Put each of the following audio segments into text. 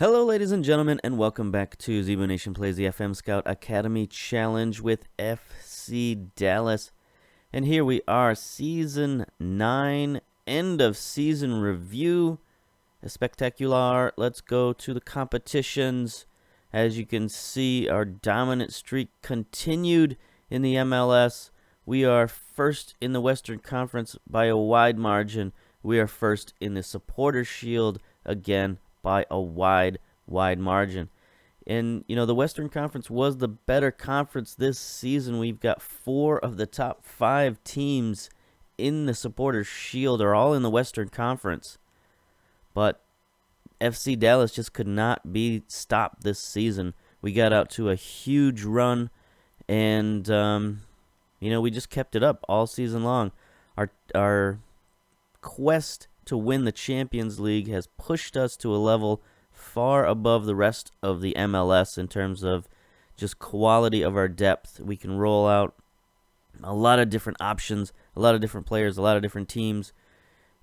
Hello, ladies and gentlemen, and welcome back to Zebu Nation Plays the FM Scout Academy Challenge with FC Dallas. And here we are, Season 9, end of season review. Spectacular. Let's go to the competitions. As you can see, our dominant streak continued in the MLS. We are first in the Western Conference by a wide margin. We are first in the Supporters Shield again by a wide margin. And, the Western Conference was the better conference this season. We've got 4 of the top 5 teams in the Supporters Shield are all in the Western Conference. But FC Dallas just could not be stopped this season. We got out to a huge run, and, we just kept it up all season long. Our quest to win the Champions League has pushed us to a level far above the rest of the MLS in terms of just quality of our depth. We can roll out a lot of different options, a lot of different players, a lot of different teams.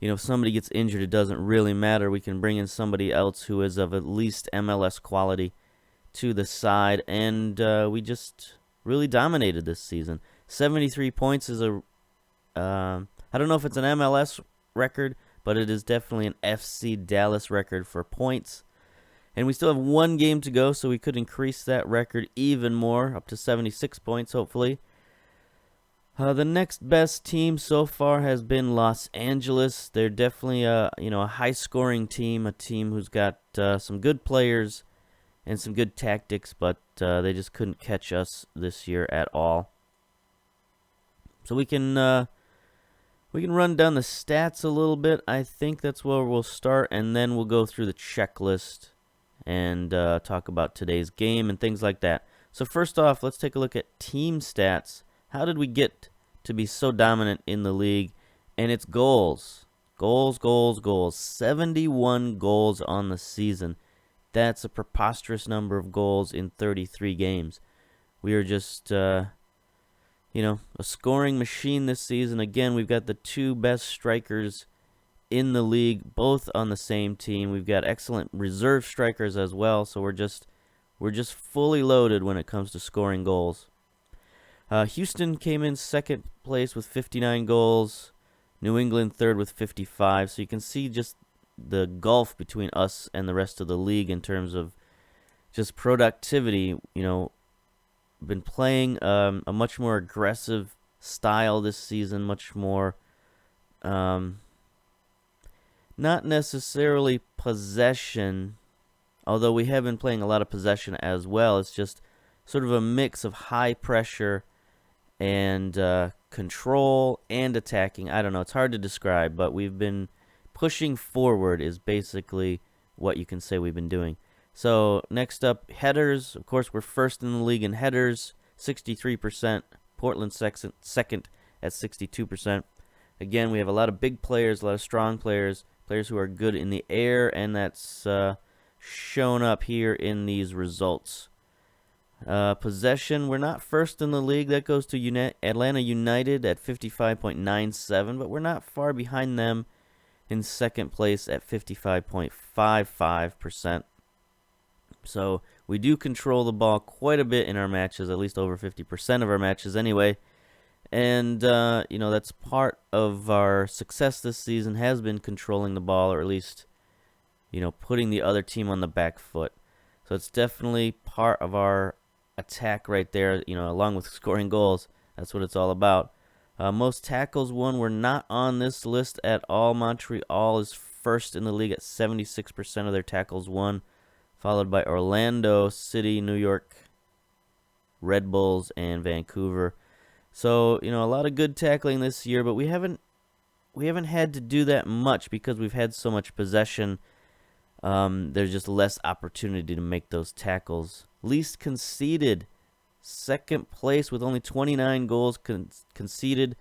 If somebody gets injured, it doesn't really matter. We can bring in somebody else who is of at least MLS quality to the side, and we just really dominated this season. 73 points is I don't know if it's an MLS record, but it is definitely an FC Dallas record for points. And we still have 1 game to go, so we could increase that record even more, up to 76 points, hopefully. The next best team so far has been Los Angeles. They're definitely a high-scoring team, a team who's got some good players and some good tactics, but they just couldn't catch us this year at all. So we can run down the stats a little bit. I think that's where we'll start, and then we'll go through the checklist and talk about today's game and things like that. So first off, let's take a look at team stats. How did we get to be so dominant in the league? And it's goals. Goals. 71 goals on the season. That's a preposterous number of goals in 33 games. We are just, a scoring machine this season. Again, we've got the 2 best strikers in the league, both on the same team. We've got excellent reserve strikers as well, so we're just fully loaded when it comes to scoring goals. Houston came in second place with 59 goals. New England third with 55. So you can see just the gulf between us and the rest of the league in terms of just productivity. Been playing a much more aggressive style this season, much more not necessarily possession, although we have been playing a lot of possession as well. It's just sort of a mix of high pressure and control and attacking. I don't know. It's hard to describe, but we've been pushing forward is basically what you can say we've been doing. So next up, headers. Of course, we're first in the league in headers, 63%. Portland second at 62%. Again, we have a lot of big players, a lot of strong players who are good in the air, and that's shown up here in these results. Possession, we're not first in the league. That goes to Atlanta United at 55.97, but we're not far behind them in second place at 55.55%. So we do control the ball quite a bit in our matches, at least over 50% of our matches anyway. And, that's part of our success this season has been controlling the ball, or at least, putting the other team on the back foot. So it's definitely part of our attack right there, along with scoring goals. That's what it's all about. Most tackles won. We're not on this list at all. Montreal is first in the league at 76% of their tackles won, followed by Orlando City, New York, Red Bulls, and Vancouver. So, a lot of good tackling this year, but we haven't had to do that much because we've had so much possession. There's just less opportunity to make those tackles. Least conceded, second place with only 29 goals conceded,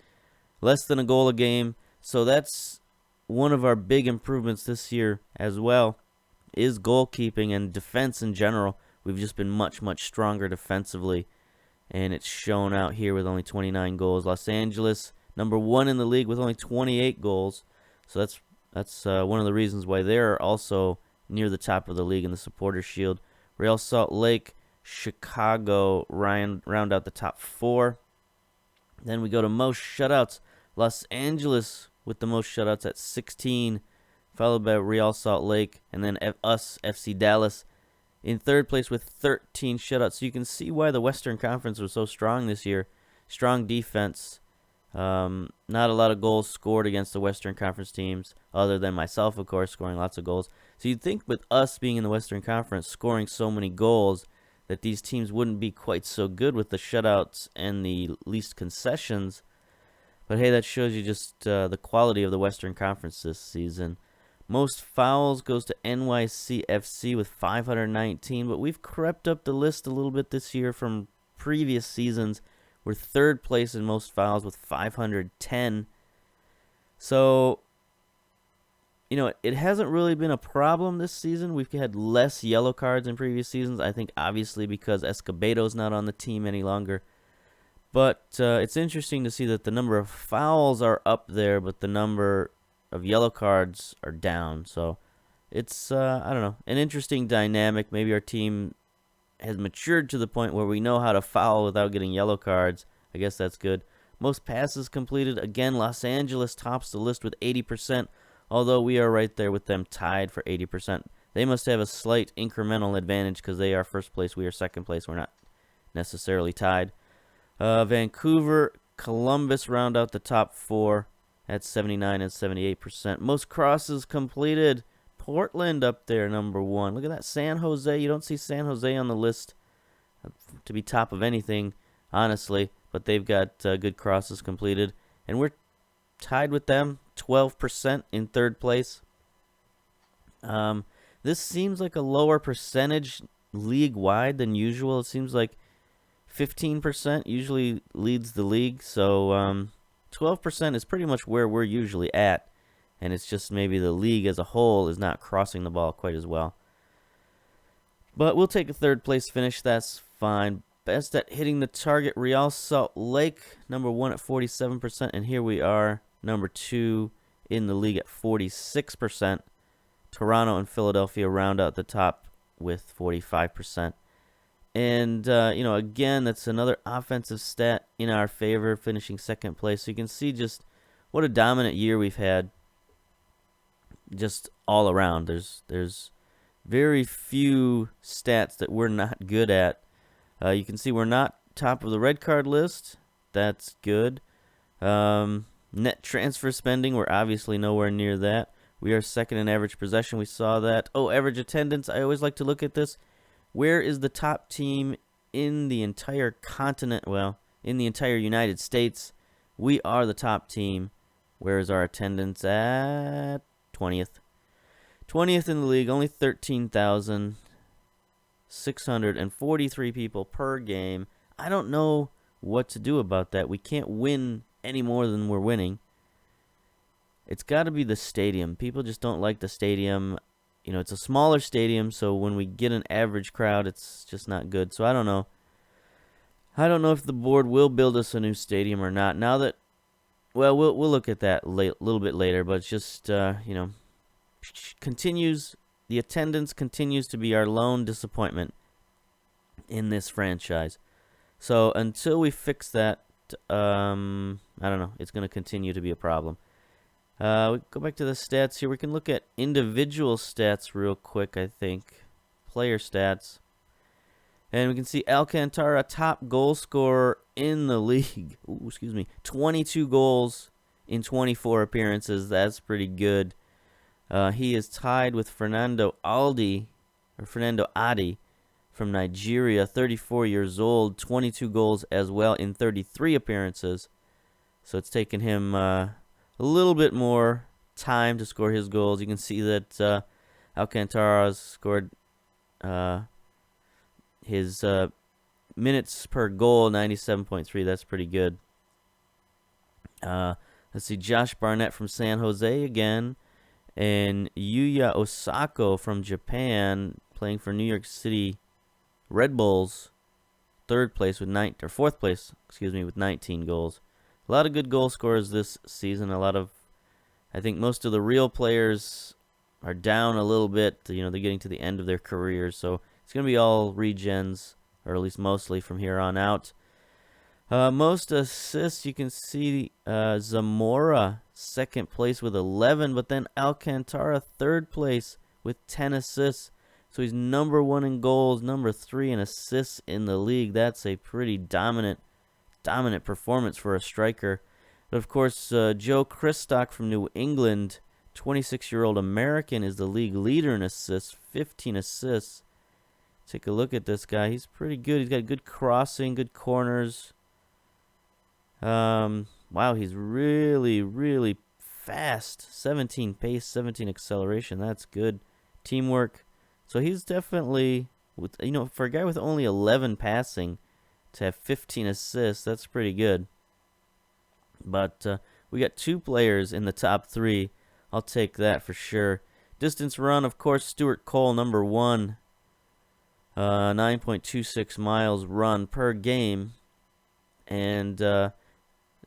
less than a goal a game. So that's one of our big improvements this year as well, is goalkeeping and defense in general. We've just been much stronger defensively, and it's shown out here with only 29 goals. Los Angeles, number 1 in the league with only 28 goals. So that's one of the reasons why they're also near the top of the league in the Supporters Shield. Real Salt Lake, Chicago round out the top 4. Then we go to most shutouts. Los Angeles with the most shutouts at 16, followed by Real Salt Lake, and then us, FC Dallas, in third place with 13 shutouts. So you can see why the Western Conference was so strong this year. Strong defense. Not a lot of goals scored against the Western Conference teams, other than myself, of course, scoring lots of goals. So you'd think with us being in the Western Conference, scoring so many goals, that these teams wouldn't be quite so good with the shutouts and the least concessions. But hey, that shows you just the quality of the Western Conference this season. Most fouls goes to NYCFC with 519, but we've crept up the list a little bit this year from previous seasons. We're third place in most fouls with 510. So, it hasn't really been a problem this season. We've had less yellow cards in previous seasons. I think obviously because Escobedo's not on the team any longer. But it's interesting to see that the number of fouls are up there, but the number of yellow cards are down. So it's, I don't know, an interesting dynamic. Maybe our team has matured to the point where we know how to foul without getting yellow cards. I guess that's good. Most passes completed. Again, Los Angeles tops the list with 80%, although we are right there with them tied for 80%. They must have a slight incremental advantage because they are first place. We are second place. We're not necessarily tied. Vancouver, Columbus round out the top 4 at 79 and 78%. Most crosses completed. Portland up there, number 1. Look at that. San Jose. You don't see San Jose on the list to be top of anything, honestly. But they've got good crosses completed. And we're tied with them, 12% in third place. This seems like a lower percentage league-wide than usual. It seems like 15% usually leads the league. So 12% is pretty much where we're usually at. And it's just maybe the league as a whole is not crossing the ball quite as well. But we'll take a third place finish. That's fine. Best at hitting the target, Real Salt Lake, number 1 at 47%. And here we are, number 2 in the league at 46%. Toronto and Philadelphia round out the top with 45%. And, again, that's another offensive stat in our favor, finishing second place. So you can see just what a dominant year we've had. Just all around. There's very few stats that we're not good at. You can see we're not top of the red card list. That's good. Net transfer spending, we're obviously nowhere near that. We are second in average possession. We saw that. Oh, average attendance. I always like to look at this. Where is the top team in the entire continent? Well, in the entire United States. We are the top team. Where is our attendance at? 20th. 20th in the league, only 13,643 people per game. I don't know what to do about that. We can't win any more than we're winning. It's got to be the stadium. People just don't like the stadium. It's a smaller stadium, so when we get an average crowd, it's just not good. So I don't know. I don't know if the board will build us a new stadium or not. Now that, well, we'll look at that a little bit later, but it's just, continues, the attendance continues to be our lone disappointment in this franchise. So until we fix that, I don't know, it's going to continue to be a problem. We go back to the stats here. We can look at individual stats real quick, I think. Player stats. And we can see Alcantara, top goal scorer in the league. 22 goals in 24 appearances. That's pretty good. He is tied with Fernando Adi from Nigeria, 34 years old, 22 goals as well in 33 appearances. So it's taken him a little bit more time to score his goals. You can see that Alcantara scored his minutes per goal, 97.3. That's pretty good. Let's see, Josh Barnett from San Jose again. And Yuya Osako from Japan, playing for New York City Red Bulls, fourth place, with 19 goals. A lot of good goal scorers this season. I think most of the real players are down a little bit. You know, they're getting to the end of their careers, so it's going to be all regens, or at least mostly from here on out. Most assists, you can see Zamora second place with 11, but then Alcantara third place with 10 assists. So he's number 1 in goals, number 3 in assists in the league. That's a pretty dominant performance for a striker. But of course, Joe Kristock from New England, 26-year-old American, is the league leader in assists, 15 assists. Take a look at this guy. He's pretty good. He's got good crossing, good corners. Wow, he's really, really fast. 17 pace, 17 acceleration. That's good. Teamwork. So he's definitely, for a guy with only 11 passing, to have 15 assists, that's pretty good. But we got 2 players in the top 3. I'll take that for sure. Distance run, of course, Stuart Cole, number 1. 9.26 miles run per game. And the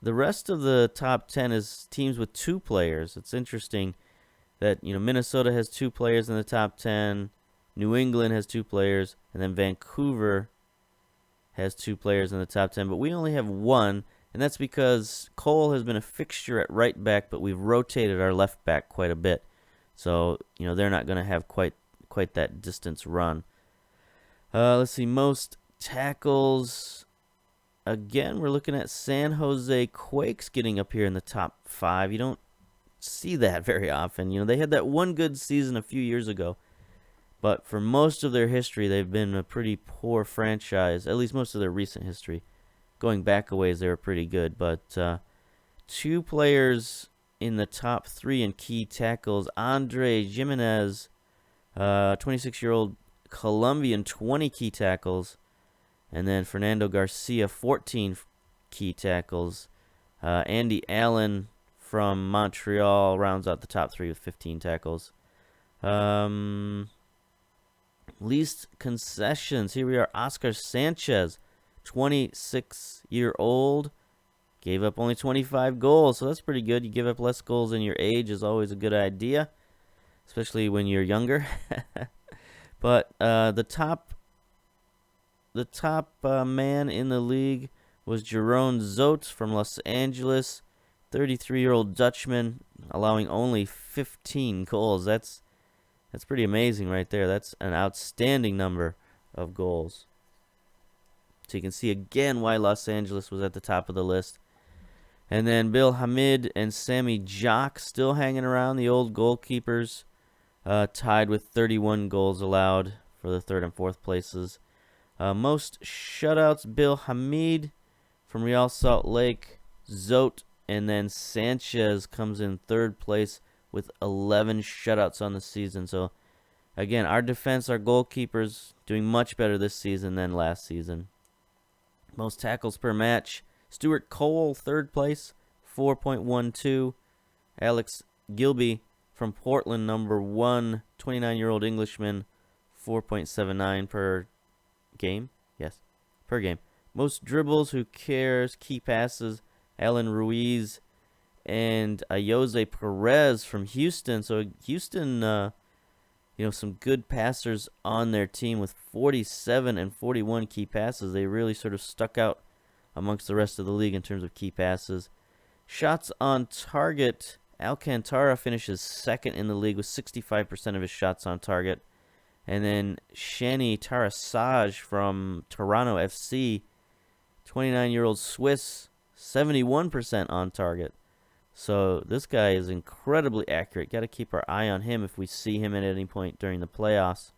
rest of the top 10 is teams with 2 players. It's interesting that, Minnesota has 2 players in the top 10. New England has 2 players. And then Vancouver has 2 players in the top 10. But we only have 1. And that's because Cole has been a fixture at right back, but we've rotated our left back quite a bit. So, they're not going to have quite that distance run. Let's see, most tackles. Again, we're looking at San Jose Quakes getting up here in the top 5. You don't see that very often. They had that one good season a few years ago. But for most of their history, they've been a pretty poor franchise, at least most of their recent history. Going back a ways, they were pretty good. But 2 players in the top 3 in key tackles. Andre Jimenez, 26-year-old Colombian, 20 key tackles. And then Fernando Garcia, 14 key tackles. Andy Allen from Montreal rounds out the top 3 with 15 tackles. Least concessions. Here we are. Oscar Sanchez, 26-year-old. Gave up only 25 goals, so that's pretty good. You give up less goals than your age is always a good idea, especially when you're younger. But the top man in the league was Jeroen Zoet from Los Angeles, 33-year-old Dutchman, allowing only 15 goals. That's pretty amazing right there. That's an outstanding number of goals. So you can see again why Los Angeles was at the top of the list. And then Bill Hamid and Sammy Jock still hanging around, the old goalkeepers, tied with 31 goals allowed for the 3rd and 4th places. Most shutouts, Bill Hamid from Real Salt Lake, Zoet, and then Sanchez comes in 3rd place with 11 shutouts on the season. So, again, our defense, our goalkeepers, doing much better this season than last season. Most tackles per match, Stuart Cole, 3rd place, 4.12. Alex Gilby from Portland, number 1, 29-year-old Englishman, 4.79 per game. Yes, per game. Most dribbles, who cares? Key passes, Alan Ruiz and Jose Perez from Houston. So Houston, some good passers on their team with 47 and 41 key passes. They really sort of stuck out amongst the rest of the league in terms of key passes. Shots on target, Alcantara finishes 2nd in the league with 65% of his shots on target. And then Shani Tarasaj from Toronto FC, 29-year-old Swiss, 71% on target. So this guy is incredibly accurate. Got to keep our eye on him if we see him at any point during the playoffs.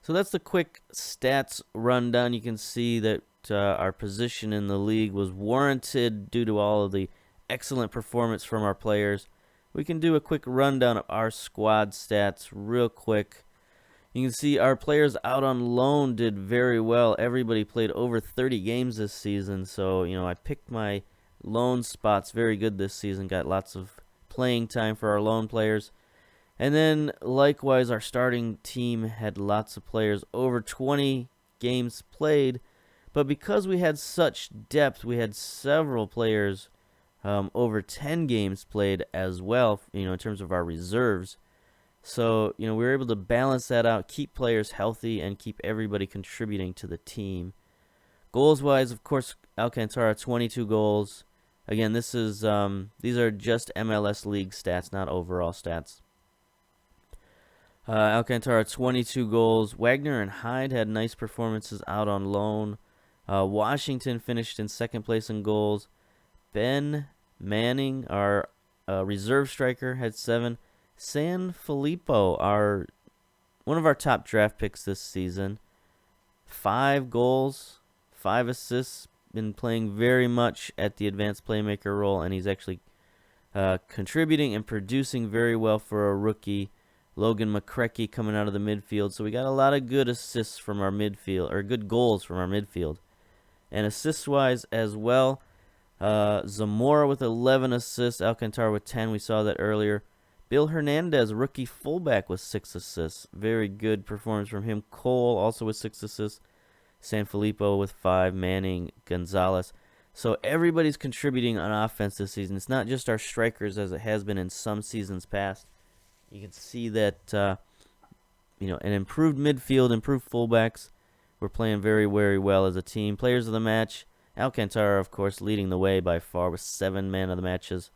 So that's the quick stats rundown. You can see that our position in the league was warranted due to all of the excellent performance from our players. We can do a quick rundown of our squad stats real quick. You can see our players out on loan did very well. Everybody played over 30 games this season. So, I picked my loan spots very good this season. Got lots of playing time for our loan players. And then, likewise, our starting team had lots of players over 20 games played. But because we had such depth, we had several players over 10 games played as well, in terms of our reserves. So, we were able to balance that out, keep players healthy, and keep everybody contributing to the team. Goals-wise, of course, Alcantara, 22 goals. Again, these are just MLS League stats, not overall stats. Alcantara, 22 goals. Wagner and Hyde had nice performances out on loan. Washington finished in second place in goals. Ben Manning, our reserve striker, had 7. San Filippo, one of our top draft picks this season, 5 goals, 5 assists, been playing very much at the advanced playmaker role, and he's actually contributing and producing very well for a rookie. Logan McCrecky coming out of the midfield. So we got a lot of good assists from our midfield, or good goals from our midfield. And assists-wise as well, Zamora with 11 assists, Alcantara with 10. We saw that earlier. Bill Hernandez, rookie fullback, with 6 assists. Very good performance from him. Cole also with 6 assists. San Filippo with 5. Manning, Gonzalez. So everybody's contributing on offense this season. It's not just our strikers as it has been in some seasons past. You can see that, an improved midfield, improved fullbacks. We're playing very, very well as a team. Players of the match, Alcantara, of course, leading the way by far with 7 man of the matches.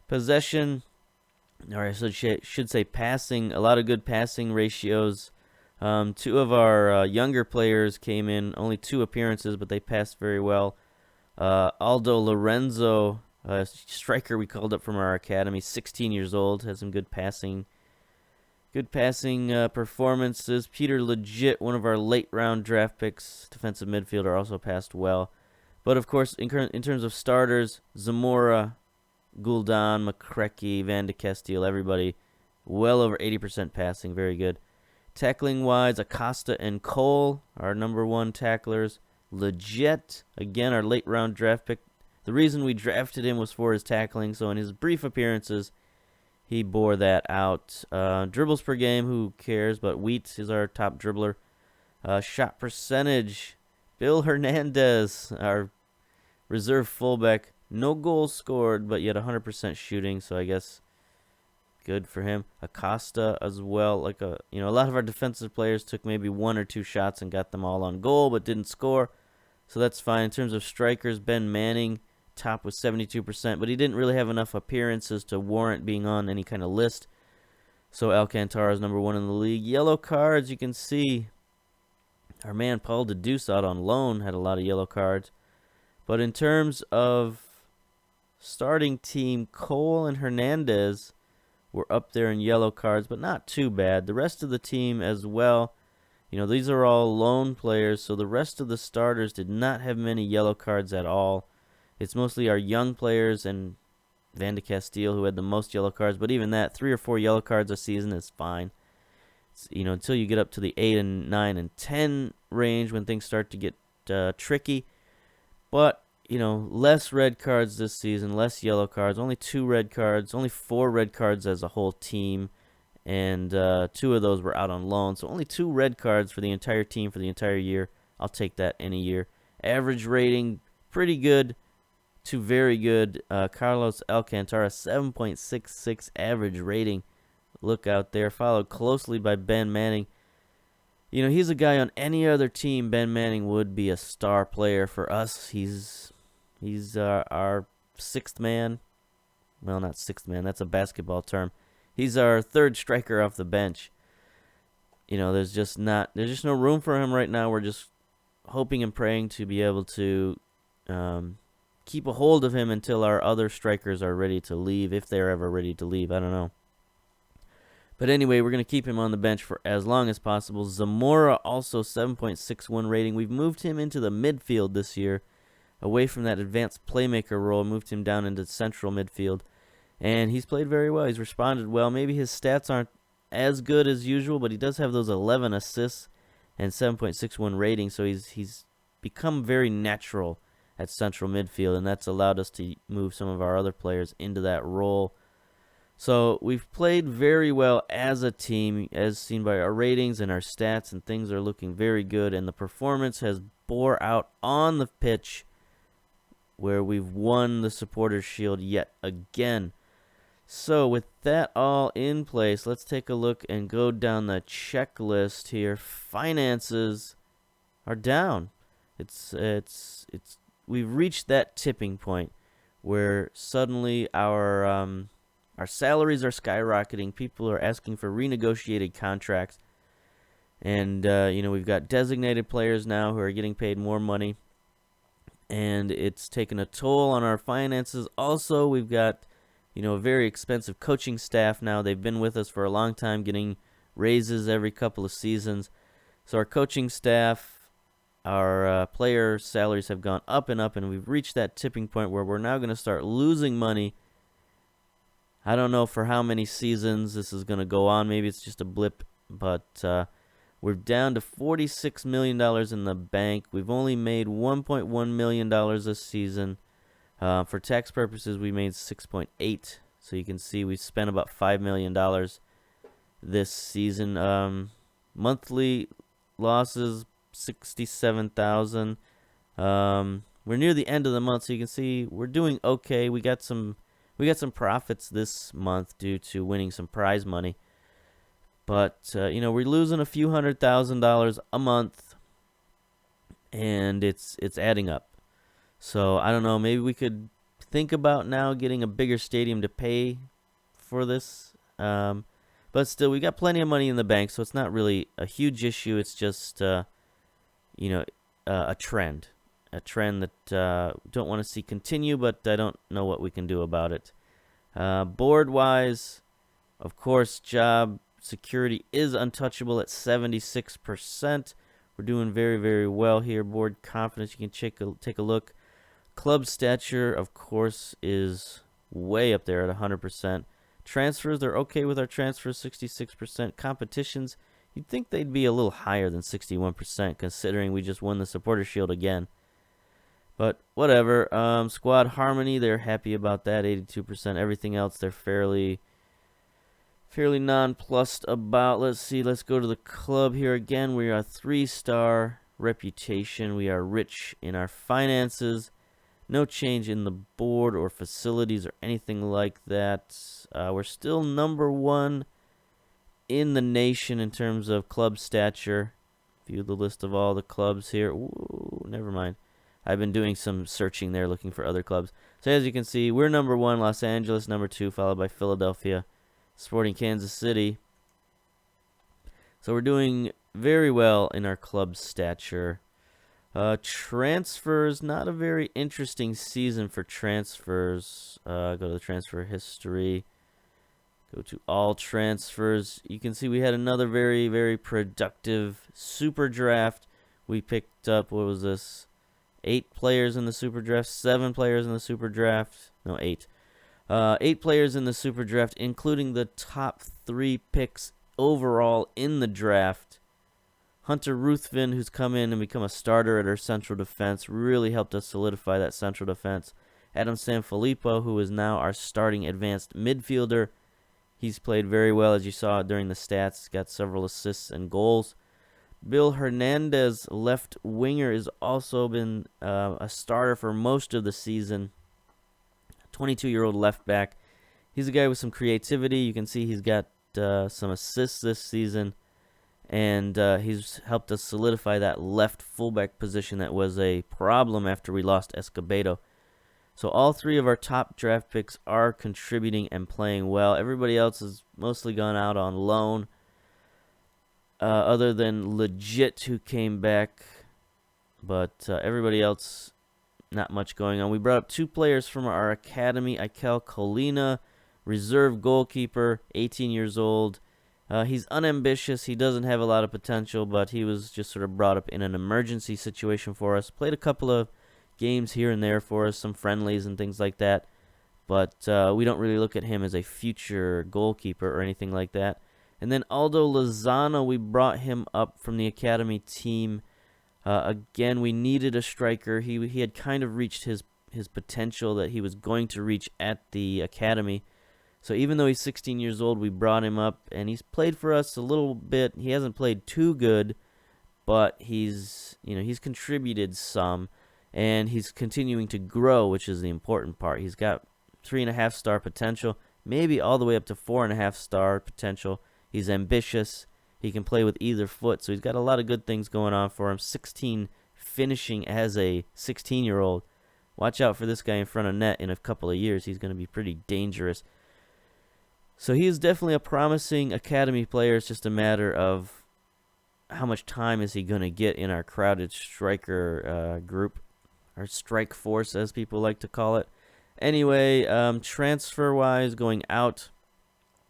Possession, or I should say passing, a lot of good passing ratios. 2 of our younger players came in, only 2 appearances, but they passed very well. Aldo Lorenzo, striker we called up from our academy, 16 years old, has some good passing performances. Peter Legit, one of our late round draft picks, defensive midfielder, also passed well. But of course, in terms of starters, Zamora, Guldan, McCrecky, Van de Castile, everybody well over 80% passing, very good. Tackling wise, Acosta and Cole, our number 1 tacklers. Legit, again, our late round draft pick. The reason we drafted him was for his tackling, so in his brief appearances, he bore that out. Dribbles per game, who cares, but Wheat is our top dribbler. Shot percentage, Bill Hernandez, our reserve fullback. No goals scored, but yet 100% shooting, so I guess good for him. Acosta as well. A lot of our defensive players took maybe 1 or 2 shots and got them all on goal, but didn't score, so that's fine. In terms of strikers, Ben Manning, top with 72%, but he didn't really have enough appearances to warrant being on any kind of list. So Alcantara is number 1 in the league. Yellow cards, you can see our man Paul DeDeuce out on loan had a lot of yellow cards. But in terms of starting team, Cole and Hernandez were up there in yellow cards, but not too bad. The rest of the team as well, these are all loan players, so the rest of the starters did not have many yellow cards at all. It's mostly our young players and Van de Castile who had the most yellow cards, but even that, 3 or 4 yellow cards a season is fine. Until you get up to the 8 and 9 and 10 range when things start to get tricky. But, less red cards this season, less yellow cards, only 2 red cards, only 4 red cards as a whole team, and 2 of those were out on loan. So only 2 red cards for the entire team for the entire year. I'll take that any year. Average rating, pretty good to very good. Carlos Alcantara, 7.66 average rating. Look out there. Followed closely by Ben Manning. He's a guy on any other team. Ben Manning would be a star player. For us, he's our 6th man. Well, not 6th man. That's a basketball term. He's our 3rd striker off the bench. There's just no room for him right now. We're just hoping and praying to be able to keep a hold of him until our other strikers are ready to leave, if they're ever ready to leave. I don't know. But anyway, we're going to keep him on the bench for as long as possible. Zamora, also 7.61 rating. We've moved him into the midfield this year, away from that advanced playmaker role, moved him down into central midfield. And he's played very well. He's responded well. Maybe his stats aren't as good as usual, but he does have those 11 assists and 7.61 rating, so he's become very natural at central midfield, and that's allowed us to move some of our other players into that role. So we've played very well as a team, as seen by our ratings and our stats, and things are looking very good, and the performance has bore out on the pitch where we've won the Supporters Shield yet again. So with that all in place, let's take a look and go down the checklist here. Finances are down. We've reached that tipping point where suddenly our salaries are skyrocketing. People are asking for renegotiated contracts. And, we've got designated players now who are getting paid more money. And it's taken a toll on our finances. Also, we've got, a very expensive coaching staff now. They've been with us for a long time, getting raises every couple of seasons. So our coaching staff, our player salaries have gone up, and we've reached that tipping point where we're now going to start losing money. I don't know for how many seasons this is going to go on. Maybe it's just a blip, but we're down to $46 million in the bank. We've only made $1.1 million this season. For tax purposes, we made 6.8. So you can see we spent about $5 million this season. Monthly losses, $67,000. We're near the end of the month, so you can see we're doing okay. We got some profits this month due to winning some prize money. But, we're losing a few $100,000 a month, and it's adding up. So, I don't know, maybe we could think about now getting a bigger stadium to pay for this. But still, we got plenty of money in the bank, so it's not really a huge issue. It's just, a trend. A trend that don't want to see continue, but I don't know what we can do about it. Board-wise, of course, job security is untouchable at 76%. We're doing very, very well here. Board confidence, you can take a look. Club stature, of course, is way up there at 100%. Transfers, they're okay with our transfers, 66%. Competitions, you'd think they'd be a little higher than 61%, considering we just won the Supporter Shield again. But whatever. Squad harmony, they're happy about that, 82%. Everything else, they're fairly nonplussed about. Let's see. Let's go to the club here again. We are a 3-star reputation. We are rich in our finances. No change in the board or facilities or anything like that. We're still number 1 in the nation in terms of club stature. View the list of all the clubs here. Ooh, never mind. I've been doing some searching there looking for other clubs. So as you can see, we're number 1, Los Angeles, number 2, followed by Philadelphia, Sporting Kansas City. So we're doing very well in our club stature. Transfers, not a very interesting season for transfers. Go to the transfer history. Go to all transfers. You can see we had another very, very productive super draft. We picked up, what was this? 8 players in the super draft, 7 players in the super draft. No, 8. 8 players in the super draft, including the top 3 picks overall in the draft. Hunter Ruthven, who's come in and become a starter at our central defense, really helped us solidify that central defense. Adam Sanfilippo, who is now our starting advanced midfielder. He's played very well, as you saw during the stats. Got several assists and goals. Bill Hernandez, left winger, has also been a starter for most of the season. 22-year-old left back. He's a guy with some creativity. You can see he's got some assists this season. And he's helped us solidify that left fullback position that was a problem after we lost Escobedo. So all 3 of our top draft picks are contributing and playing well. Everybody else has mostly gone out on loan. Other than Legit, who came back. But everybody else, not much going on. We brought up 2 players from our academy. Ikel Colina, reserve goalkeeper, 18 years old. He's unambitious. He doesn't have a lot of potential, but he was just sort of brought up in an emergency situation for us. Played a couple of games here and there for us, some friendlies and things like that. But we don't really look at him as a future goalkeeper or anything like that. And then Aldo Lozano, we brought him up from the academy team. Again, we needed a striker. He had kind of reached his potential that he was going to reach at the academy. So even though he's 16 years old, we brought him up, and he's played for us a little bit. He hasn't played too good, but he's contributed some. and he's continuing to grow, which is the important part. He's got 3.5-star potential, maybe all the way up to 4.5-star potential. He's ambitious. He can play with either foot, so he's got a lot of good things going on for him. 16 finishing as a 16-year-old. Watch out for this guy in front of net in a couple of years. He's going to be pretty dangerous. So he is definitely a promising academy player. It's just a matter of how much time is he going to get in our crowded striker group, or strike force as people like to call it. Anyway, transfer-wise, going out,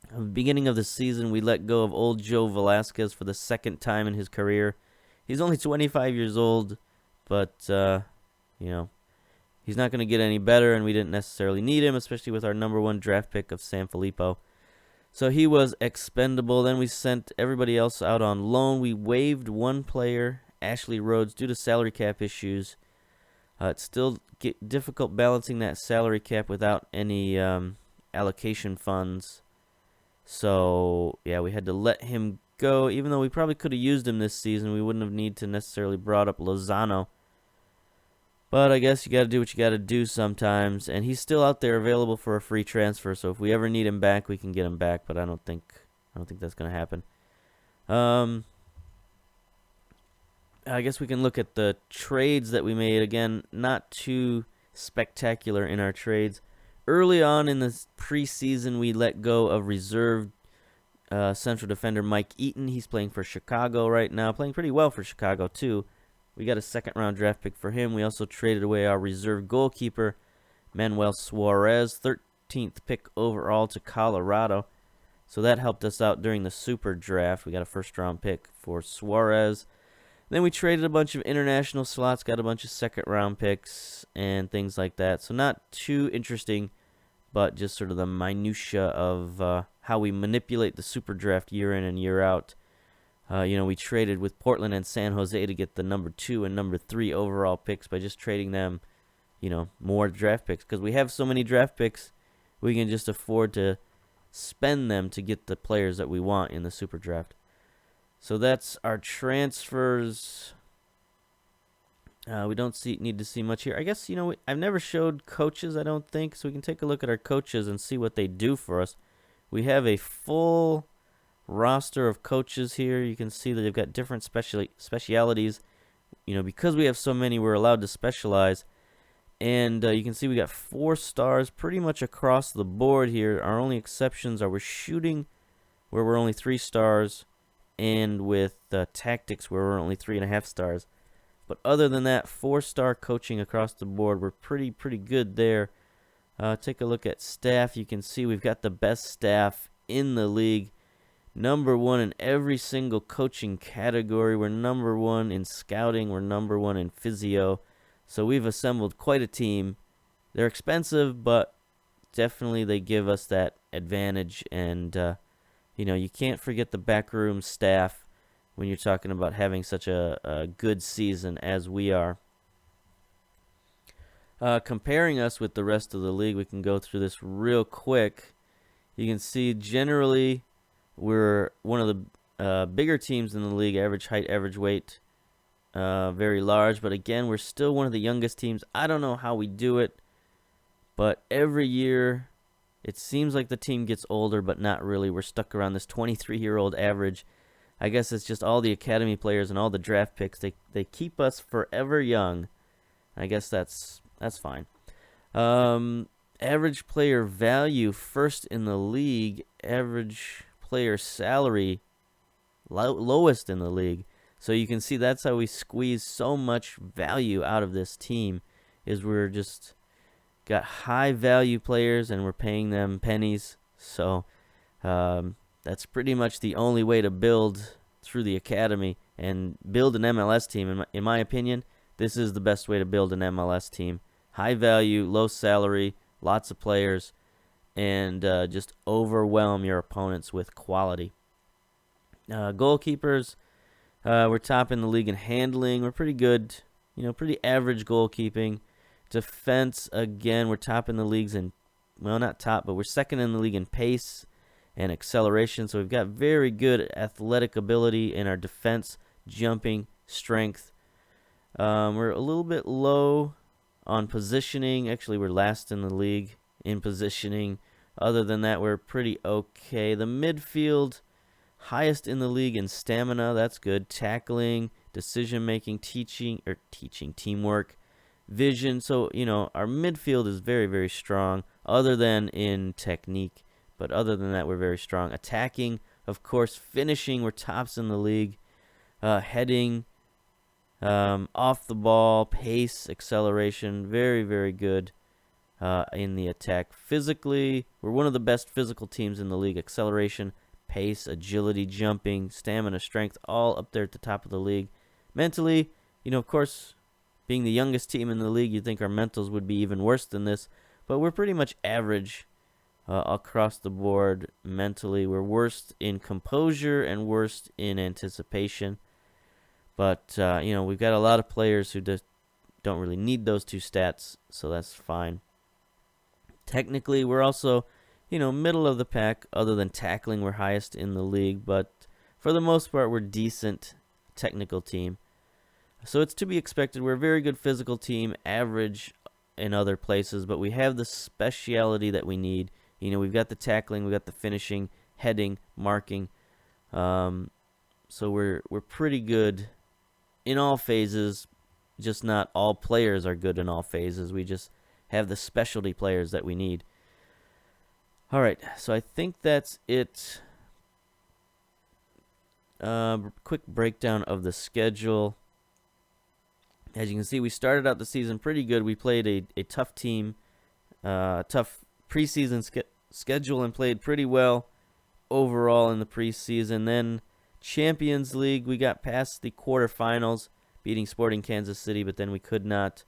at the beginning of the season, we let go of old Joe Velasquez for the second time in his career. He's only 25 years old, but, you know, he's not going to get any better, and we didn't necessarily need him, especially with our number 1 draft pick of Sanfilippo. So he was expendable. Then we sent everybody else out on loan. We waived one player, Ashley Rhodes, due to salary cap issues. It's still difficult balancing that salary cap without any allocation funds. So, yeah, we had to let him go. Even though we probably could have used him this season, we wouldn't have needed to necessarily brought up Lozano. But I guess you got to do what you got to do sometimes. And he's still out there available for a free transfer. So if we ever need him back, we can get him back. But I don't think that's going to happen. I guess we can look at the trades that we made. Again, not too spectacular in our trades. Early on in the preseason, we let go of reserve central defender Mike Eaton. He's playing for Chicago right now, playing pretty well for Chicago too. We got a second-round draft pick for him. We also traded away our reserve goalkeeper, Manuel Suarez, 13th pick overall to Colorado. So that helped us out during the super draft. We got a first-round pick for Suarez. Then we traded a bunch of international slots, got a bunch of second-round picks and things like that. So not too interesting, but just sort of the minutia of how we manipulate the super draft year in and year out. We traded with Portland and San Jose to get the number 2 and number 3 overall picks by just trading them, more draft picks. Because we have so many draft picks, we can just afford to spend them to get the players that we want in the super draft. So that's our transfers. We don't need to see much here. I guess, I've never showed coaches, I don't think. So we can take a look at our coaches and see what they do for us. We have a full roster of coaches here. You can see that they've got different specialities. Because we have so many, we're allowed to specialize. And you can see we got 4 stars pretty much across the board here. Our only exceptions are we're shooting, where we're only 3 stars, and with tactics, where we're only 3.5 stars. But other than that, 4-star coaching across the board. We're pretty good there. Take a look at staff. You can see we've got the best staff in the league. Number 1 in every single coaching category. We're number 1 in scouting. We're number 1 in physio. So we've assembled quite a team. They're expensive, but definitely they give us that advantage. And, you can't forget the backroom staff when you're talking about having such a good season as we are. Comparing us with the rest of the league, we can go through this real quick. You can see generally we're one of the bigger teams in the league, average height, average weight, very large. But again, we're still one of the youngest teams. I don't know how we do it, but every year it seems like the team gets older, but not really. We're stuck around this 23-year-old average. I guess it's just all the academy players and all the draft picks. They keep us forever young. I guess that's fine. Average player value, first in the league. Average player salary, lowest in the league. So you can see that's how we squeeze so much value out of this team, is we're just got high value players and we're paying them pennies. So that's pretty much the only way to build through the academy and build an MLS team. In my opinion, this is the best way to build an MLS team. High value, low salary, lots of players, and just overwhelm your opponents with quality. Goalkeepers, we're top in the league in handling. We're pretty good, pretty average goalkeeping. Defense, again, we're top in the leagues in, well, not top, but we're second in the league in pace and acceleration. So we've got very good athletic ability in our defense, jumping, strength. We're a little bit low on positioning. Actually, we're last in the league in positioning. Other than that, we're pretty okay. The midfield, highest in the league in stamina. That's good. Tackling, decision-making, teamwork, vision. So, our midfield is very, very strong, other than in technique. But other than that, we're very strong. Attacking, of course. Finishing, we're tops in the league. Heading, off the ball, pace, acceleration, very, very good in the attack. Physically, we're one of the best physical teams in the league. Acceleration, pace, agility, jumping, stamina, strength, all up there at the top of the league. Mentally, of course, being the youngest team in the league, you'd think our mentals would be even worse than this, but we're pretty much average across the board mentally. We're worst in composure and worst in anticipation. But, we've got a lot of players who just don't really need those two stats, so that's fine. Technically, we're also, middle of the pack. Other than tackling, we're highest in the league. But for the most part, we're decent technical team. So it's to be expected. We're a very good physical team, average in other places. But we have the speciality that we need. We've got the tackling, we've got the finishing, heading, marking. So we're pretty good in all phases, just not all players are good in all phases. We just have the specialty players that we need. All right, so I think that's it. Quick breakdown of the schedule. As you can see, we started out the season pretty good. We played a tough team, tough preseason schedule, and played pretty well overall in the preseason. Then Champions League, we got past the quarterfinals, beating Sporting Kansas City, but then we could not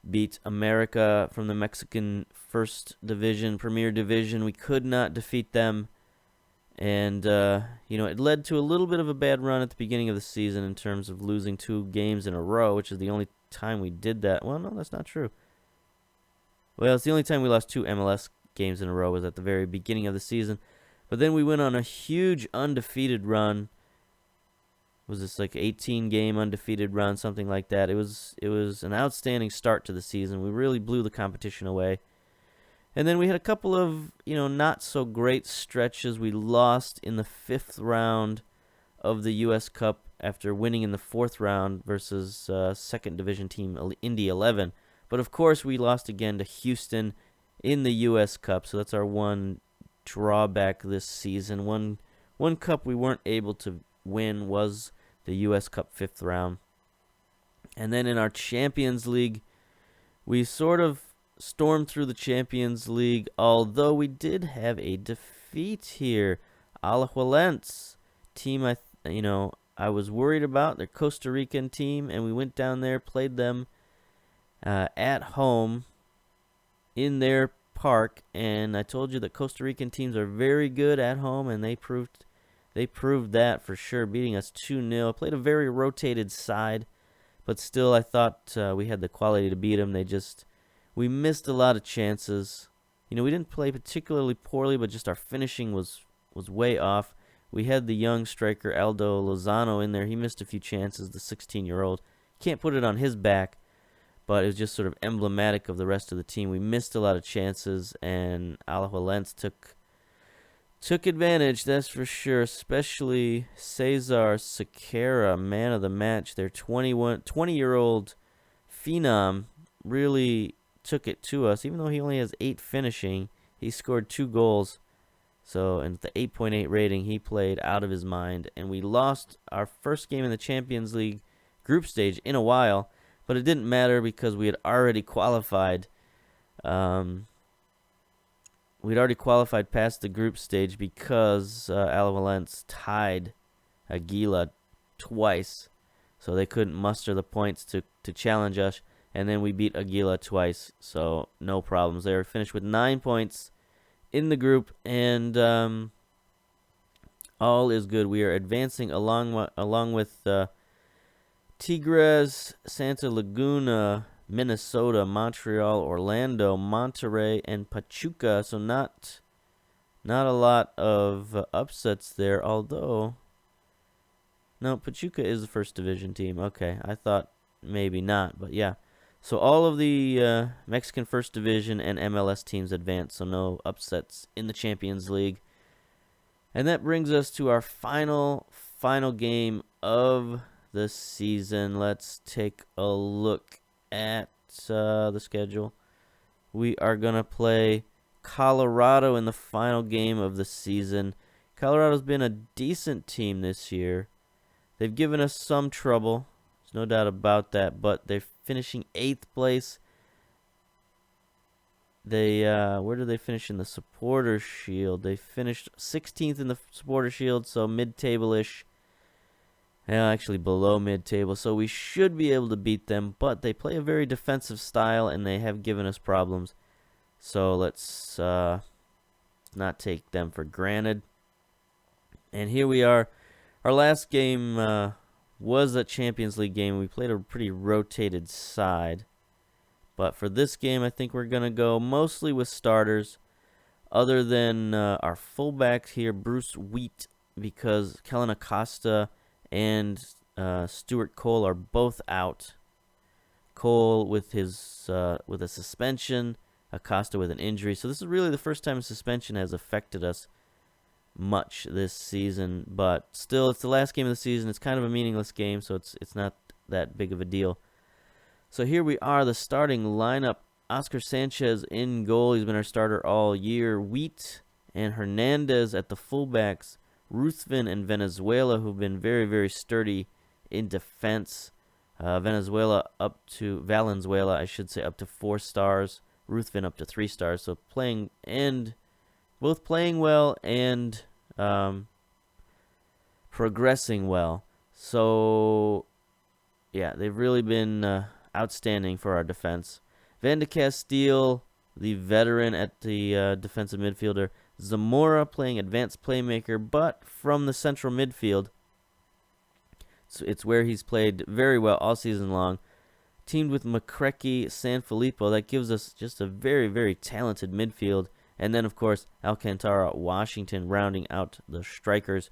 beat America from the Mexican First Division, Premier Division. We could not defeat them, and it led to a little bit of a bad run at the beginning of the season in terms of losing 2 games in a row, which is the only time we did that. Well, no, that's not true. Well, it's the only time we lost 2 MLS games in a row was at the very beginning of the season. But then we went on a huge undefeated run. Was this like 18-game undefeated run, something like that? It was an outstanding start to the season. We really blew the competition away. And then we had a couple of, not so great stretches. We lost in the 5th round of the U.S. Cup after winning in the 4th round versus second division team Indy 11. But of course, we lost again to Houston in the U.S. Cup. So that's our one drawback this season. One cup we weren't able to win was the U.S. Cup 5th round. And then in our Champions League, we sort of stormed through the Champions League, although we did have a defeat here. Alajuelense team, I was worried about. They're Costa Rican team, and we went down there, played them at home in their park, and I told you that Costa Rican teams are very good at home, and they proved that for sure, beating us 2-0. Played a very rotated side, but still I thought we had the quality to beat them. We missed a lot of chances. We didn't play particularly poorly, but just our finishing was way off. We had the young striker Aldo Lozano in there. He missed a few chances, the 16-year-old. Can't put it on his back, but it was just sort of emblematic of the rest of the team. We missed a lot of chances, and Alajuelense took advantage, that's for sure, especially Cesar Sequeira, man of the match. Their 20-year-old phenom really took it to us. Even though he only has 8 finishing, he scored 2 goals. So, and the 8.8 rating, he played out of his mind. And we lost our first game in the Champions League group stage in a while, but it didn't matter because we had already qualified. We'd already qualified past the group stage because Alajuelense tied Aguila twice, so they couldn't muster the points to challenge us. And then we beat Aguila twice, so no problems there. Finished with 9 points in the group, and all is good. We are advancing along with Tigres, Santa Laguna, Minnesota, Montreal, Orlando, Monterrey, and Pachuca. So not a lot of upsets there, although no, Pachuca is the first division team. Okay, I thought maybe not, but yeah. So all of the Mexican First Division and MLS teams advance, so no upsets in the Champions League. And that brings us to our final game of the season. Let's take a look at the schedule. We are going to play Colorado in the final game of the season. Colorado's been a decent team this year. They've given us some trouble. There's no doubt about that, but they're finishing 8th place. They where did they finish in the Supporters Shield? They finished 16th in the Supporters Shield, so mid-table-ish. Actually below mid-table, so we should be able to beat them, but they play a very defensive style, and they have given us problems. So let's not take them for granted. And here we are. Our last game was a Champions League game. We played a pretty rotated side. But for this game, I think we're going to go mostly with starters, other than our fullback here, Bruce Wheat, because Kellen Acosta and Stuart Cole are both out. Cole with his with a suspension, Acosta with an injury. So this is really the first time a suspension has affected us much this season. But still, it's the last game of the season. It's kind of a meaningless game, so it's not that big of a deal. So here we are, the starting lineup. Oscar Sanchez in goal. He's been our starter all year. Wheat and Hernandez at the fullbacks. Ruthven and Venezuela, who've been very, very sturdy in defense. Valenzuela, up to 4 stars. Ruthven up to 3 stars. So both playing well and progressing well. So yeah, they've really been outstanding for our defense. Van de Castile, the veteran at the defensive midfielder. Zamora playing advanced playmaker, but from the central midfield. So it's where he's played very well all season long. Teamed with McCrecky, Sanfilippo, that gives us just a very, very talented midfield. And then, of course, Alcantara, Washington, rounding out the strikers.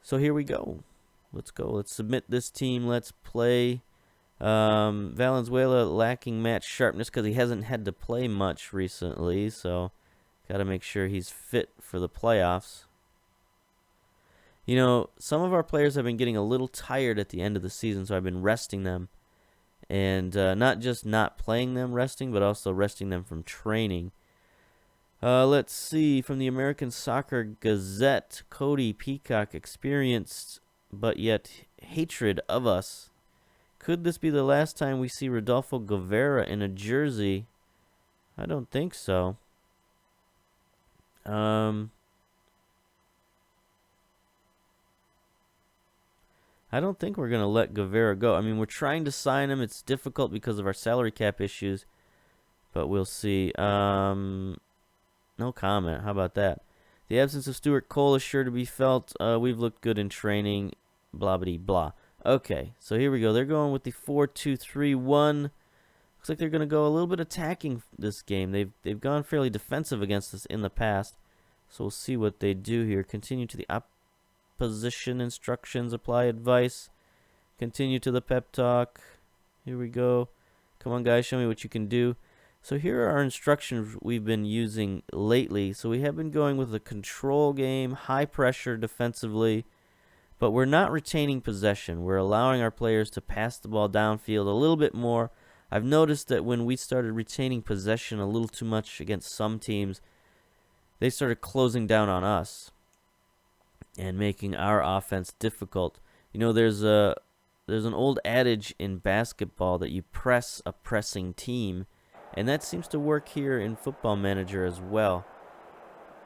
So here we go. Let's go. Let's submit this team. Let's play. Valenzuela lacking match sharpness because he hasn't had to play much recently, so got to make sure he's fit for the playoffs. You know, some of our players have been getting a little tired at the end of the season, so I've been resting them. And not just not playing them, resting, but also resting them from training. Let's see, from the American Soccer Gazette, Cody Peacock experienced, but yet hatred of us. Could this be the last time we see Rodolfo Guevara in a jersey? I don't think so. I don't think we're going to let Guevara go. I mean, we're trying to sign him. It's difficult because of our salary cap issues, but we'll see. No comment. How about that? The absence of Stuart Cole is sure to be felt. We've looked good in training. Blah, blah, blah. Okay, so here we go. They're going with the 4-2-3-1. Looks like they're going to go a little bit attacking this game. They've gone fairly defensive against us in the past. So we'll see what they do here. Continue to the opposition instructions. Apply advice. Continue to the pep talk. Here we go. Come on, guys. Show me what you can do. So here are our instructions we've been using lately. So we have been going with a control game, high pressure defensively. But we're not retaining possession. We're allowing our players to pass the ball downfield a little bit more. I've noticed that when we started retaining possession a little too much against some teams, they started closing down on us and making our offense difficult. You know, there's an old adage in basketball that you press a pressing team, and that seems to work here in Football Manager as well.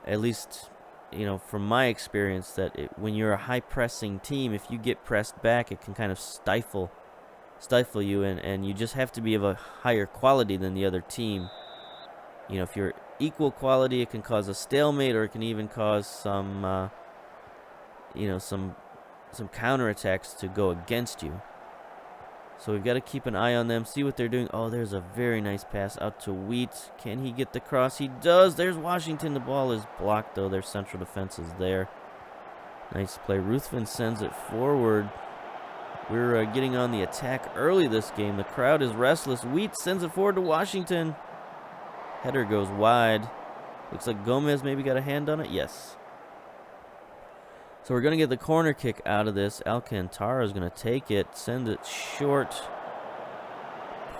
At least, you know, from my experience, that when you're a high-pressing team, if you get pressed back, it can kind of stifle you, and you just have to be of a higher quality than the other team. You know, if you're equal quality, it can cause a stalemate, or it can even cause some, some counterattacks to go against you. So we've got to keep an eye on them, see what they're doing. Oh, there's a very nice pass out to Wheat. Can he get the cross? He does. There's Washington. The ball is blocked, though. Their central defense is there. Nice play. Ruthven sends it forward. We're getting on the attack early this game. The crowd is restless. Wheat sends it forward to Washington. Header goes wide. Looks like Gomez maybe got a hand on it. Yes. So we're going to get the corner kick out of this. Alcantara is going to take it, send it short.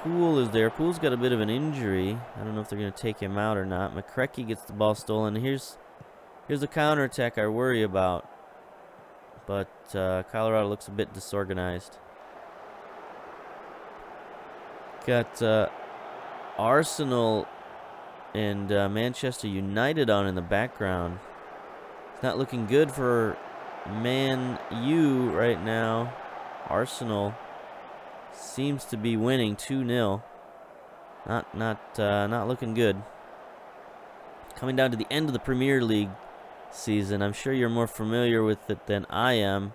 Poole is there. Poole's got a bit of an injury. I don't know if they're going to take him out or not. McCrecky gets the ball stolen. Here's a counterattack I worry about. But Colorado looks a bit disorganized. Got Arsenal and Manchester United on in the background. It's not looking good for Man U right now. Arsenal seems to be winning 2-0. Not looking good. Coming down to the end of the Premier League season. I'm sure you're more familiar with it than I am,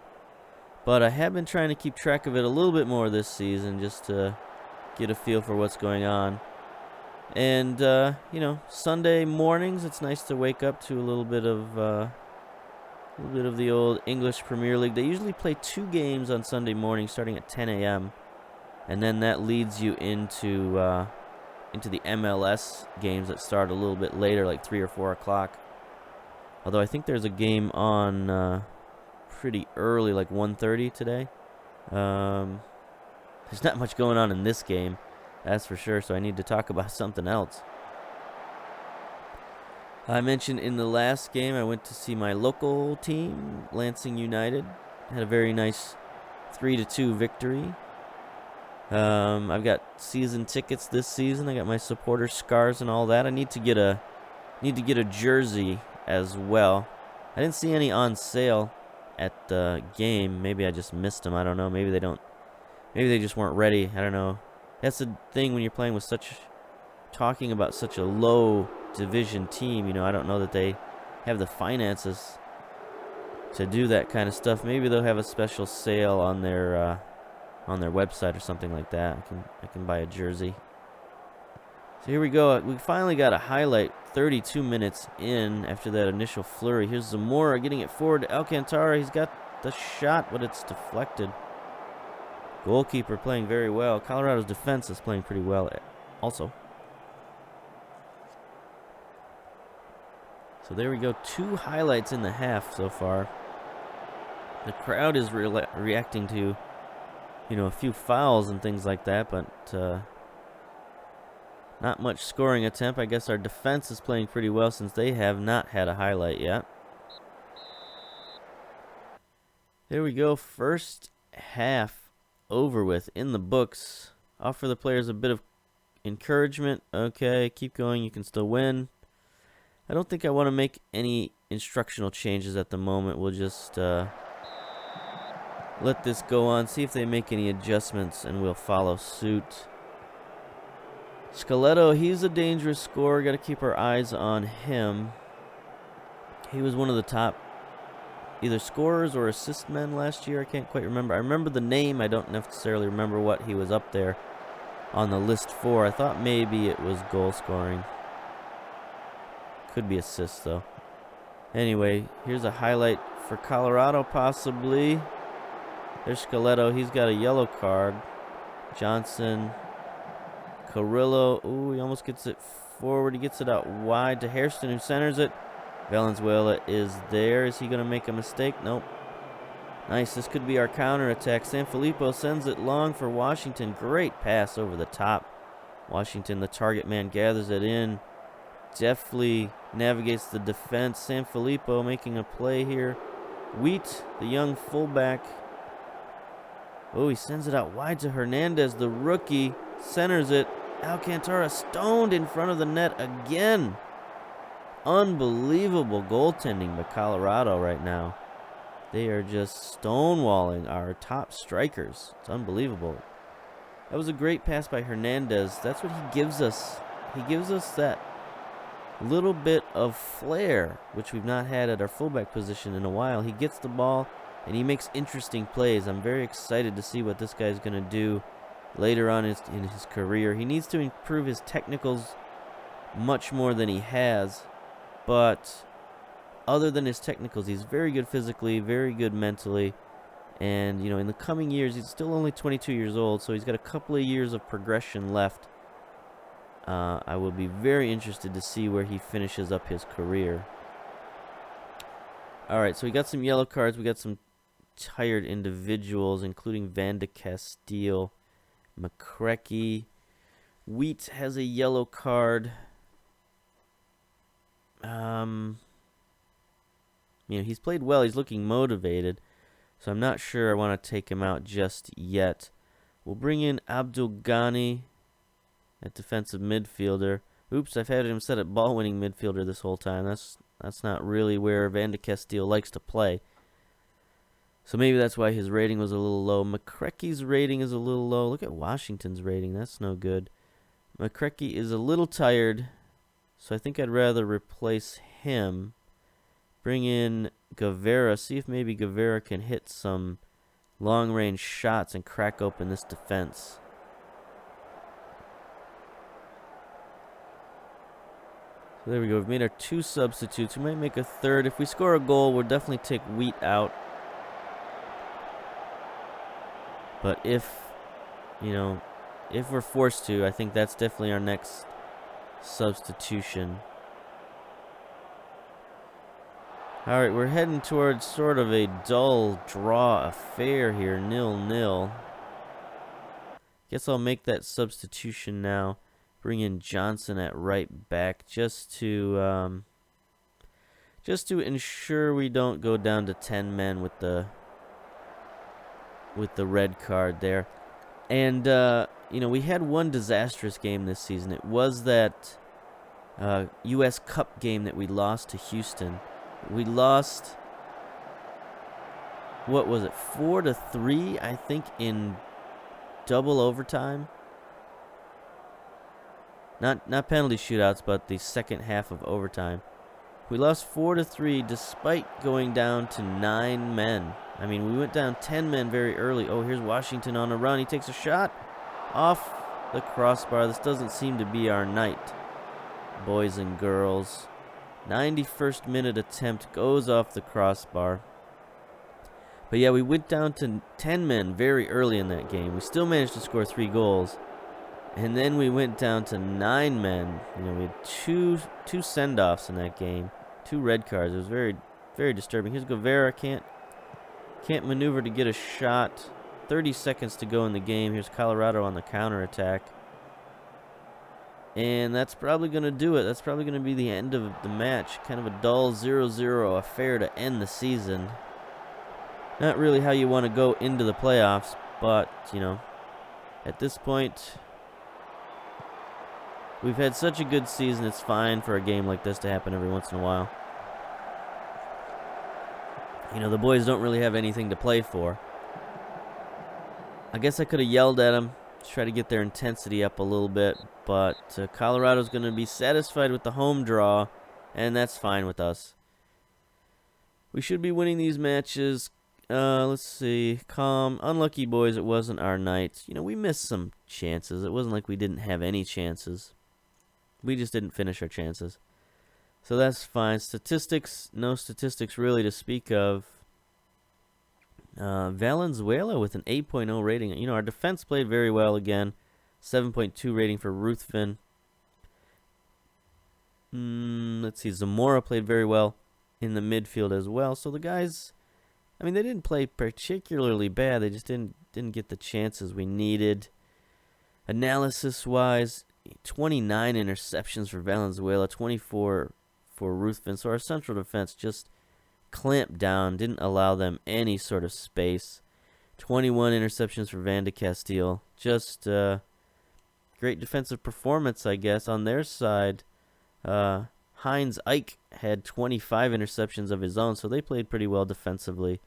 but I have been trying to keep track of it a little bit more this season just to get a feel for what's going on. And you know, Sunday mornings it's nice to wake up to a little bit of the old English Premier League. They usually play 2 games on Sunday morning starting at 10 a.m. and then that leads you into the MLS games that start a little bit later, like 3 or 4 o'clock. Although I think there's a game on pretty early, like 1:30 today. There's not much going on in this game, that's for sure, so I need to talk about something else. I mentioned in the last game I went to see my local team, Lansing United. Had a very nice 3-2 victory. I've got season tickets this season. I got my supporter scars and all that. I need to get a jersey as well. I didn't see any on sale at the game. Maybe I just missed them. I don't know. Maybe they just weren't ready. I don't know. That's the thing when you're playing with talking about such a low division team. You know, I don't know that they have the finances to do that kind of stuff. Maybe they'll have a special sale on their website or something like that. I can buy a jersey. So here we go. We finally got a highlight 32 minutes in after that initial flurry. Here's Zamora getting it forward to Alcantara. He's got the shot, but it's deflected. Goalkeeper playing very well. Colorado's defense is playing pretty well also. So there we go. 2 highlights in the half so far. The crowd is reacting to, you know, a few fouls and things like that, but not much scoring attempt. I guess our defense is playing pretty well since they have not had a highlight yet. There we go. First half over with in the books. Offer the players a bit of encouragement. Okay, keep going. You can still win. I don't think I want to make any instructional changes at the moment. We'll just let this go on, see if they make any adjustments, and we'll follow suit. Skeletto, he's a dangerous scorer. Got to keep our eyes on him. He was one of the top either scorers or assist men last year. I can't quite remember. I remember the name. I don't necessarily remember what he was up there on the list for. I thought maybe it was goal scoring. Could be assists, though. Anyway, here's a highlight for Colorado, possibly. There's Skeletto. He's got a yellow card. Johnson. Carrillo. Ooh, he almost gets it forward. He gets it out wide to Hairston, who centers it. Valenzuela is there. Is he going to make a mistake? Nope. Nice. This could be our counterattack. Sanfilippo sends it long for Washington. Great pass over the top. Washington, the target man, gathers it in. Deftly navigates the defense. Sanfilippo making a play here. Wheat, the young fullback. Oh, he sends it out wide to Hernandez, the rookie. Centers it. Alcantara stoned in front of the net again. Unbelievable goaltending by Colorado right now. They are just stonewalling our top strikers. It's unbelievable. That was a great pass by Hernandez. That's what he gives us. He gives us that little bit of flair, which we've not had at our fullback position in a while. He gets the ball, and he makes interesting plays. I'm very excited to see what this guy's going to do later on in his career. He needs to improve his technicals much more than he has, but other than his technicals, he's very good physically, very good mentally, And, you know, in the coming years, he's still only 22 years old, so he's got a couple of years of progression left. I will be very interested to see where he finishes up his career. All right, so we got some yellow cards. We got some tired individuals, including Van de Castile, McCrecky. Wheat has a yellow card. You know, he's played well. He's looking motivated. So I'm not sure I want to take him out just yet. We'll bring in Abdul Ghani at defensive midfielder. Oops, I've had him set at ball-winning midfielder this whole time. That's not really where Van de Castile likes to play. So maybe that's why his rating was a little low. McCrecky's rating is a little low. Look at Washington's rating. That's no good. McCrecky is a little tired, so I think I'd rather replace him. Bring in Guevara. See if maybe Guevara can hit some long-range shots and crack open this defense. So there we go. We've made our 2 substitutes. We might make a third. If we score a goal, we'll definitely take Wheat out. But if, you know, if we're forced to, I think that's definitely our next substitution. All right, we're heading towards sort of a dull draw affair here, 0-0. Guess I'll make that substitution now. Bring in Johnson at right back just to ensure we don't go down to 10 men with the red card there. And you know, we had one disastrous game this season. It was that U.S. Cup game that we lost to Houston. We lost, what was it, 4-3, I think, in double overtime. Not penalty shootouts, but the second half of overtime. We lost 4-3 despite going down to 9 men. I mean, we went down 10 men very early. Oh, here's Washington on a run. He takes a shot off the crossbar. This doesn't seem to be our night, boys and girls. 91st minute attempt goes off the crossbar. But yeah, we went down to 10 men very early in that game. We still managed to score 3 goals. And then we went down to 9 men. You know, we had two send-offs in that game. 2 red cards. It was very, very disturbing. Here's Guevara. Can't maneuver to get a shot. 30 seconds to go in the game. Here's Colorado on the counterattack. And that's probably going to do it. That's probably going to be the end of the match. Kind of a dull 0-0 affair to end the season. Not really how you want to go into the playoffs, but, you know, at this point, we've had such a good season, it's fine for a game like this to happen every once in a while. You know, the boys don't really have anything to play for. I guess I could have yelled at them to try to get their intensity up a little bit, but Colorado's going to be satisfied with the home draw, and that's fine with us. We should be winning these matches. Let's see. Calm. Unlucky boys, it wasn't our night. You know, we missed some chances. It wasn't like we didn't have any chances. We just didn't finish our chances. So that's fine. Statistics, no statistics really to speak of. Valenzuela with an 8.0 rating. You know, our defense played very well again. 7.2 rating for Ruthven. Let's see. Zamora played very well in the midfield as well. So the guys, I mean, they didn't play particularly bad. They just didn't get the chances we needed. Analysis-wise, 29 interceptions for Valenzuela, 24 for Ruthven. So our central defense just clamped down, didn't allow them any sort of space. 21 interceptions for Van de Castile. Just great defensive performance, I guess, on their side. Heinz Ike had 25 interceptions of his own, so they played pretty well defensively.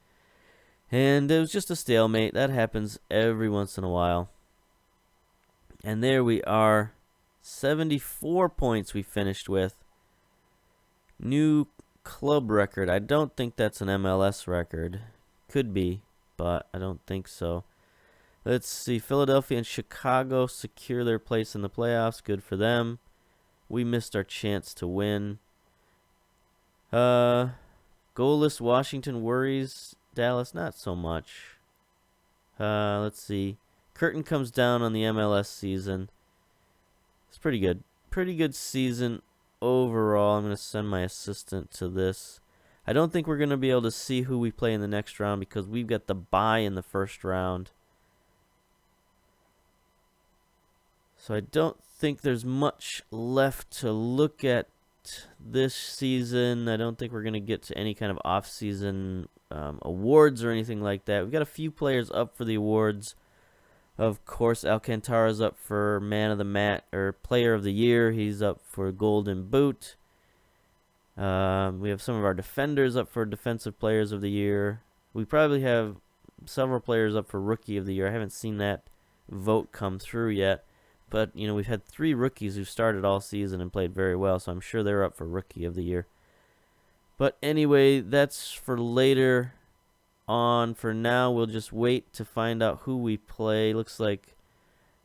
And it was just a stalemate. That happens every once in a while. And there we are. 74 points we finished with. New club record. I don't think that's an MLS record. Could be, but I don't think so. Let's see. Philadelphia and Chicago secure their place in the playoffs. Good for them. We missed our chance to win. Goalless Washington worries Dallas. Not so much. Let's see. Curtain comes down on the MLS season. It's pretty good. Pretty good season overall. I'm going to send my assistant to this. I don't think we're going to be able to see who we play in the next round because we've got the bye in the first round. So I don't think there's much left to look at this season. I don't think we're going to get to any kind of off-season awards or anything like that. We've got a few players up for the awards. Of course, Alcantara's up for Man of the Match or Player of the Year. He's up for Golden Boot. We have some of our defenders up for Defensive Players of the Year. We probably have several players up for Rookie of the Year. I haven't seen that vote come through yet. But, you know, we've had 3 rookies who started all season and played very well, so I'm sure they're up for Rookie of the Year. But anyway, that's for later on. For now, we'll just wait to find out who we play. Looks like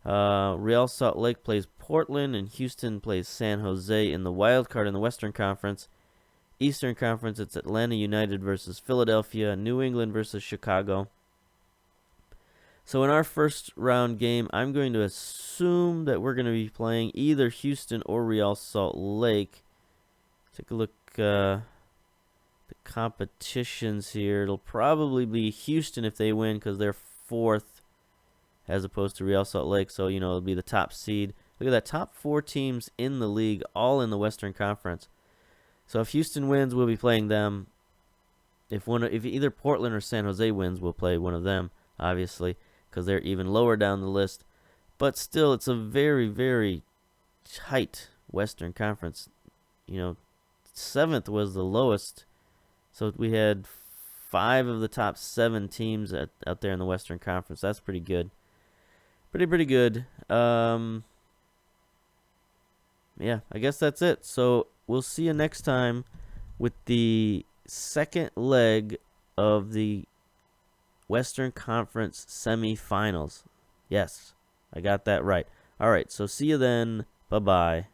Real Salt Lake plays Portland, and Houston plays San Jose in the wild card in the Western Conference. Eastern Conference, it's Atlanta United versus Philadelphia, New England versus Chicago. So in our first round game, I'm going to assume that we're going to be playing either Houston or Real Salt Lake. Take a look at the competitions here. It'll probably be Houston if they win because they're 4th as opposed to Real Salt Lake. So, you know, it'll be the top seed. Look at that, top 4 teams in the league, all in the Western Conference. So if Houston wins, we'll be playing them. If either Portland or San Jose wins, we'll play one of them, obviously, because they're even lower down the list. But still, it's a very, very tight Western Conference. You know, 7th was the lowest. So we had 5 of the top 7 teams out there in the Western Conference. That's pretty good. Pretty good. Yeah, I guess that's it. So we'll see you next time with the second leg of the Western Conference semifinals. Yes, I got that right. All right, so see you then. Bye-bye.